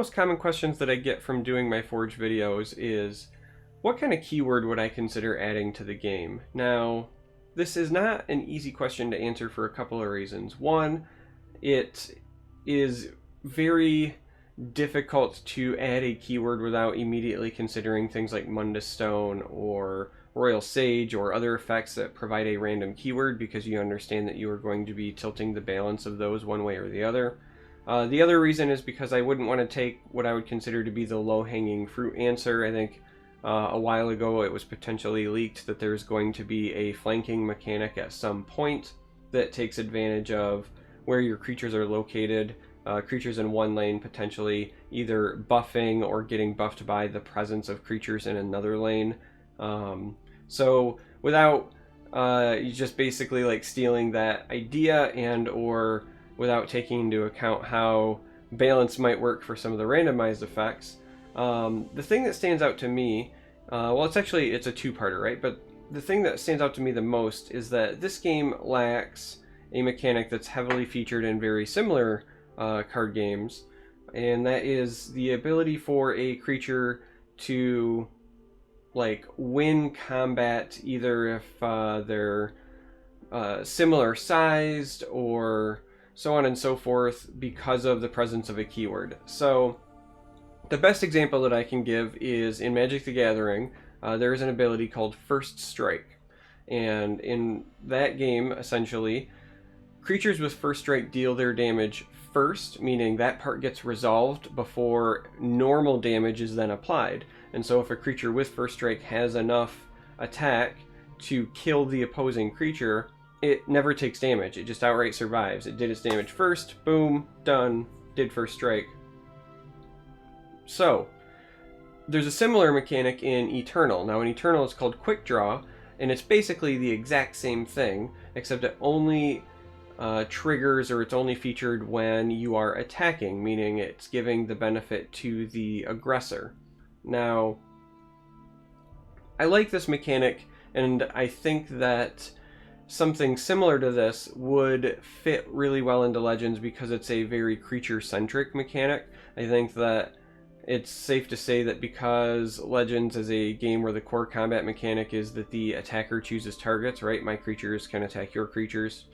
most common questions that I get from doing my Forge videos is, what kind of keyword would I consider adding to the game? Now, this is not an easy question to answer for a couple of reasons. One, it is very difficult to add a keyword without immediately considering things like Mundus Stone or Royal Sage or other effects that provide a random keyword, because you understand that you are going to be tilting the balance of those one way or the other. The other reason is because I wouldn't want to take what I would consider to be the low-hanging fruit answer. I think a while ago it was potentially leaked that there's going to be a flanking mechanic at some point that takes advantage of where your creatures are located. Creatures in one lane potentially either buffing or getting buffed by the presence of creatures in another lane. So without you just basically like stealing that idea, and or without taking into account how balance might work for some of the randomized effects, the thing that stands out to me, well, it's a two-parter, right? But the thing that stands out to me the most is that this game lacks a mechanic that's heavily featured in very similar card games, and that is the ability for a creature to like win combat, either if they're similar sized or so on and so forth, because of the presence of a keyword. So the best example that I can give is in Magic the Gathering. There is an ability called First Strike, and in that game, essentially, creatures with First Strike deal their damage first, meaning that part gets resolved before normal damage is then applied. And so if a creature with First Strike has enough attack to kill the opposing creature, it never takes damage. It just outright survives. It did its damage first, boom, done, did First Strike. So, there's a similar mechanic in Eternal. Now in Eternal it's called Quick Draw, and it's basically the exact same thing, except it only triggers, or it's only featured when you are attacking, meaning it's giving the benefit to the aggressor. Now, I like this mechanic, and I think that something similar to this would fit really well into Legends because it's a very creature-centric mechanic. I think that it's safe to say that because Legends is a game where the core combat mechanic is that the attacker chooses targets, right? My creatures can attack your creatures.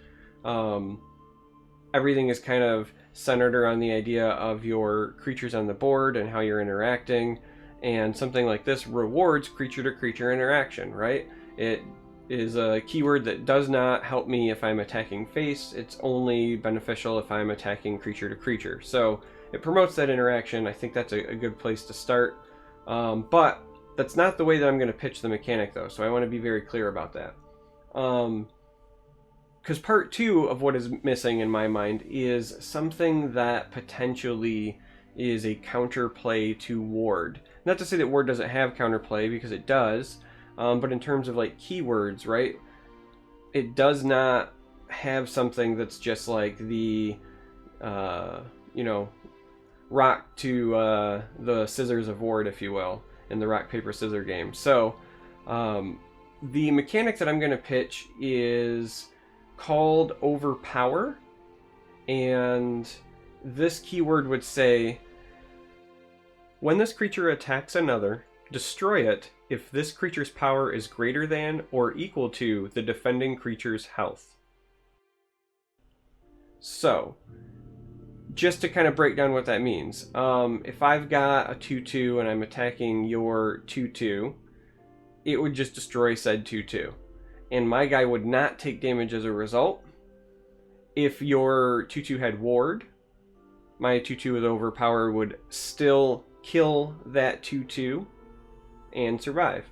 Everything is kind of centered around the idea of your creatures on the board and how you're interacting, and something like this rewards creature-to-creature interaction, right? It is a keyword that does not help me if I'm attacking face. It's only beneficial if I'm attacking creature-to-creature. So it promotes that interaction. I think that's a good place to start. But that's not the way that I'm going to pitch the mechanic, though, so I want to be very clear about that. Because part two of what is missing in my mind is something that potentially is a counterplay to Ward. Not to say that Ward doesn't have counterplay, because it does, but in terms of like keywords, right? It does not have something that's just like the, you know, rock to the scissors of Ward, if you will, in the rock, paper, scissor game. So the mechanic that I'm going to pitch is called Overpower, and this keyword would say, when this creature attacks another, destroy it if this creature's power is greater than or equal to the defending creature's health. So, just to kind of break down what that means, if I've got a 2/2 and I'm attacking your 2/2, it would just destroy said 2/2. And my guy would not take damage as a result. If your 2/2 had Ward, my 2/2 with Overpower would still kill that 2/2 and survive.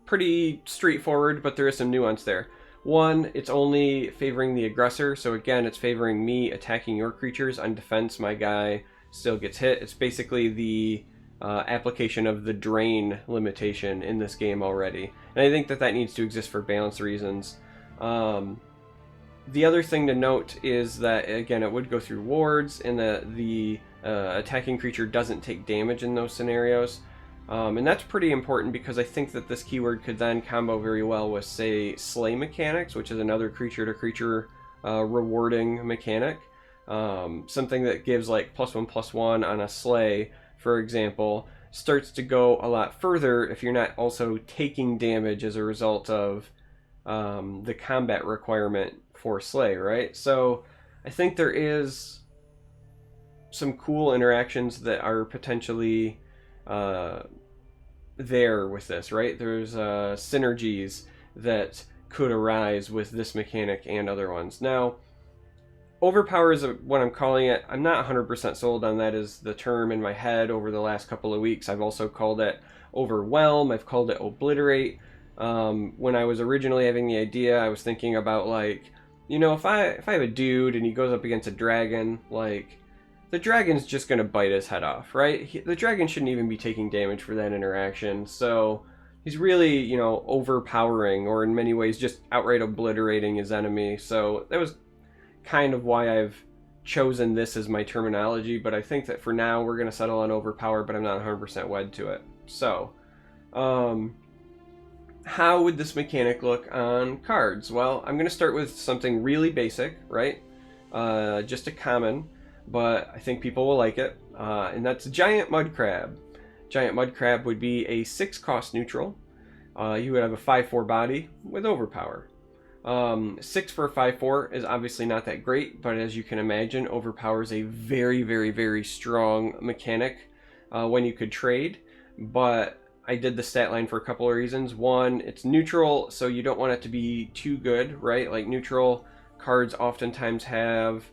Pretty straightforward, but there is some nuance there. One, it's only favoring the aggressor, so again, it's favoring me attacking your creatures. On defense, my guy still gets hit. It's basically the application of the drain limitation in this game already, and I think that that needs to exist for balance reasons. The other thing to note is that, again, it would go through wards, and that the attacking creature doesn't take damage in those scenarios, and that's pretty important because I think that this keyword could then combo very well with, say, Slay Mechanics, which is another creature-to-creature rewarding mechanic. Something that gives like +1/+1 on a sleigh, for example, starts to go a lot further if you're not also taking damage as a result of the combat requirement for sleigh, right? So I think there is some cool interactions that are potentially there with this, right? There's synergies that could arise with this mechanic and other ones. Now, Overpower is what I'm calling it. I'm not 100% sold on that as the term in my head over the last couple of weeks. I've also called it Overwhelm. I've called it Obliterate. When I was originally having the idea, I was thinking about like, you know, if I have a dude and he goes up against a dragon, like, the dragon's just going to bite his head off, right? The dragon shouldn't even be taking damage for that interaction. So he's really, you know, overpowering, or in many ways just outright obliterating his enemy. So that was kind of why I've chosen this as my terminology, but I think that for now we're going to settle on Overpower, but I'm not 100% wed to it. So, how would this mechanic look on cards? Well, I'm going to start with something really basic, right? Just a common, but I think people will like it, and that's Giant Mud Crab. Giant Mud Crab would be a 6-cost neutral. You would have a 5/4 body with Overpower. 6 for a 5/4 is obviously not that great, but as you can imagine, Overpower is a very, very, very strong mechanic when you could trade. But I did the stat line for a couple of reasons. One, it's neutral, so you don't want it to be too good, right? Like, neutral cards oftentimes have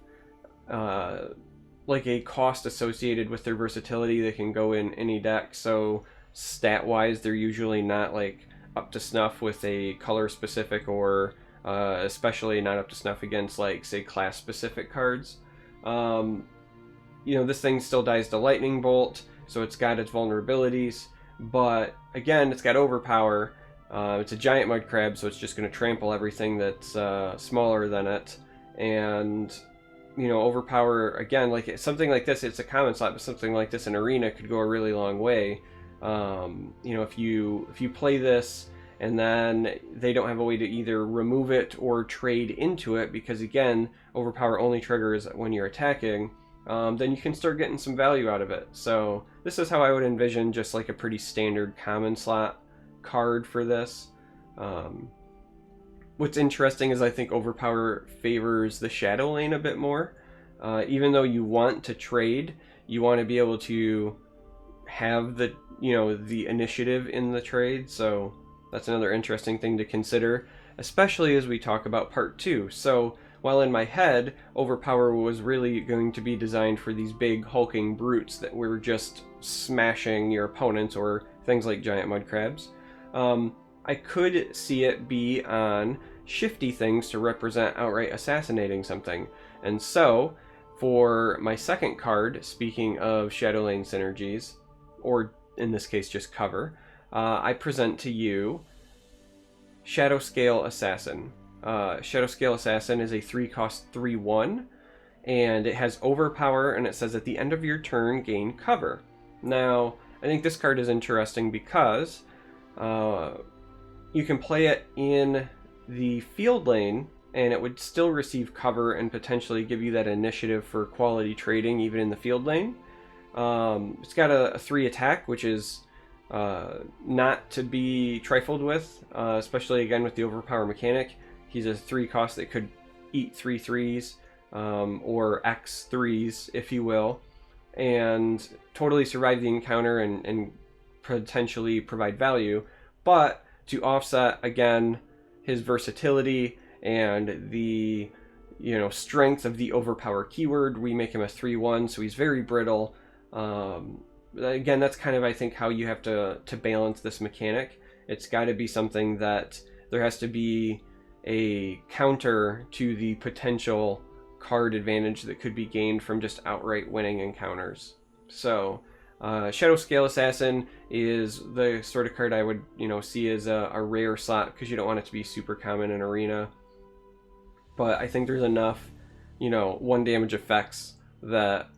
like a cost associated with their versatility. They can go in any deck, so stat-wise, they're usually not like up to snuff with a color-specific, or especially not up to snuff against, like, say, class-specific cards. You know, this thing still dies to Lightning Bolt, so it's got its vulnerabilities, but again, it's got Overpower. It's a giant mud crab, so it's just going to trample everything that's smaller than it. And, you know, Overpower, again, like something like this, it's a common slot, but something like this in Arena could go a really long way. You know, if you play this and then they don't have a way to either remove it or trade into it, because again, Overpower only triggers when you're attacking, then you can start getting some value out of it. So this is how I would envision just like a pretty standard common slot card for this. What's interesting is I think Overpower favors the Shadow Lane a bit more. Even though you want to trade, you want to be able to have the, you know, the initiative in the trade. So that's another interesting thing to consider, especially as we talk about part 2. So while in my head, Overpower was really going to be designed for these big hulking brutes that were just smashing your opponents, or things like giant mud crabs, I could see it be on shifty things to represent outright assassinating something. And so, for my second card, speaking of Shadow Lane synergies, or in this case just cover, I present to you Shadow Scale Assassin. Shadow Scale Assassin is a 3-cost 3/1, and it has Overpower, and it says at the end of your turn, gain cover. Now, I think this card is interesting because you can play it in the field lane, and it would still receive cover and potentially give you that initiative for quality trading even in the field lane. It's got a 3 attack, which is not to be trifled with, especially again with the Overpower mechanic. He's a 3-cost that could eat 3 3s, or X 3s, if you will, and totally survive the encounter and potentially provide value. But to offset, again, his versatility and the, you know, strength of the Overpower keyword, we make him a 3/1, so he's very brittle. Again, that's kind of, I think, how you have to balance this mechanic. It's got to be something that there has to be a counter to the potential card advantage that could be gained from just outright winning encounters. So Shadow Scale Assassin is the sort of card I would, you know, see as a rare slot, because you don't want it to be super common in Arena. But I think there's enough, you know, 1 damage effects that,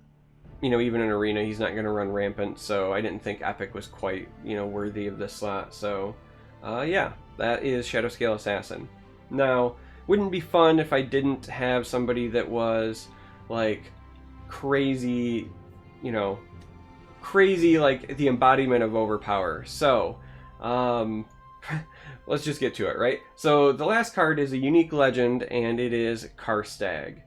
you know, even in Arena he's not going to run rampant, so I didn't think Epic was quite, you know, worthy of this slot. So yeah, that is Shadow Scale Assassin. Now, wouldn't it be fun if I didn't have somebody that was like crazy, you know, crazy, like the embodiment of Overpower. So, let's just get to it, right? So the last card is a unique legend, and it is Karstag.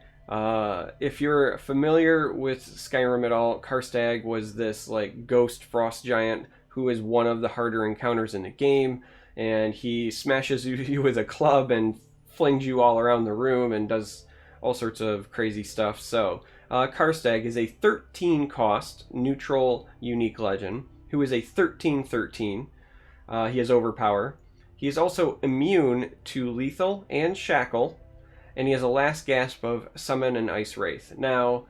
If you're familiar with Skyrim at all, Karstag was this like ghost frost giant who is one of the harder encounters in the game, and he smashes you with a club and flings you all around the room and does all sorts of crazy stuff. So Karstag is a 13 cost neutral unique legend who is a 13/13. He has Overpower. He is also immune to Lethal and Shackle, and he has a last gasp of Summon an Ice Wraith. Now,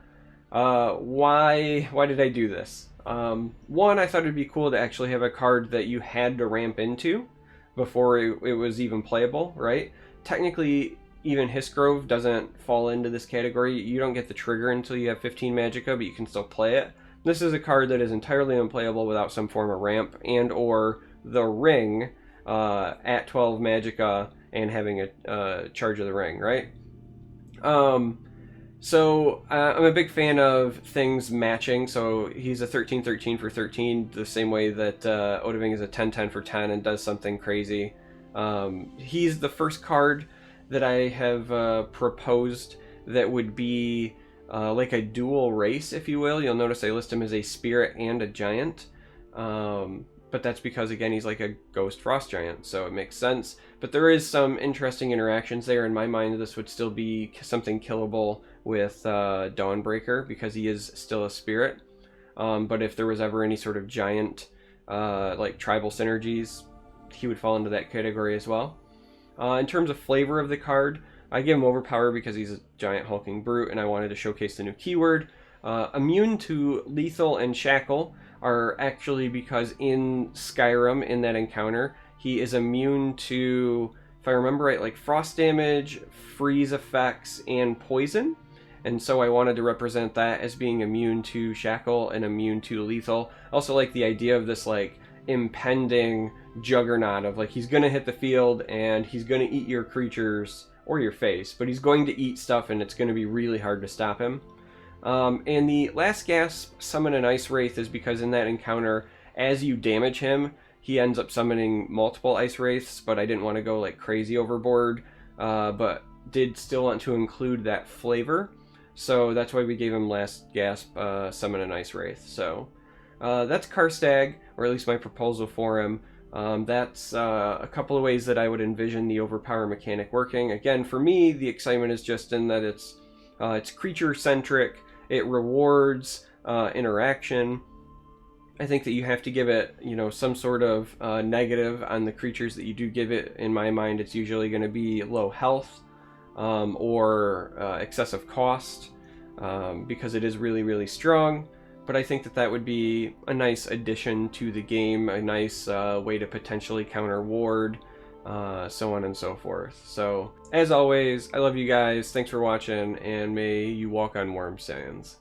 why did I do this? One, I thought it'd be cool to actually have a card that you had to ramp into before it was even playable, right? Technically, even Hissgrove doesn't fall into this category. You don't get the trigger until you have 15 Magicka, but you can still play it. This is a card that is entirely unplayable without some form of ramp and or the ring at 12 Magicka and having a charge of the ring, right? So I'm a big fan of things matching. So he's a 13/13 for 13, the same way that Odahviing is a 10/10 for 10 and does something crazy. He's the first card that I have proposed that would be like a dual race, if you will. You'll notice I list him as a spirit and a giant. But that's because, again, he's like a ghost frost giant, so it makes sense. But there is some interesting interactions there. In my mind, this would still be something killable with Dawnbreaker, because he is still a spirit. But if there was ever any sort of giant, like tribal synergies, he would fall into that category as well. In terms of flavor of the card, I give him Overpower because he's a giant hulking brute, and I wanted to showcase the new keyword. Immune to Lethal and Shackle are actually because in Skyrim, in that encounter, he is immune to, if I remember right, like frost damage, freeze effects, and poison. And so I wanted to represent that as being immune to Shackle and immune to Lethal. Also like the idea of this like impending juggernaut of like he's going to hit the field and he's going to eat your creatures or your face, but he's going to eat stuff and it's going to be really hard to stop him. And the last gasp Summon an Ice Wraith is because in that encounter, as you damage him, he ends up summoning multiple Ice Wraiths, but I didn't want to go like crazy overboard, but did still want to include that flavor. So that's why we gave him last gasp Summon an Ice Wraith. So that's Karstag, or at least my proposal for him. That's a couple of ways that I would envision the Overpower mechanic working. Again, for me, the excitement is just in that it's creature-centric. It rewards interaction. I think that you have to give it, you know, some sort of negative on the creatures that you do give it. In my mind, it's usually going to be low health or excessive cost because it is really, really strong. But I think that that would be a nice addition to the game, a nice way to potentially counter ward, so on and so forth. So, as always, I love you guys. Thanks for watching, and may you walk on warm sands.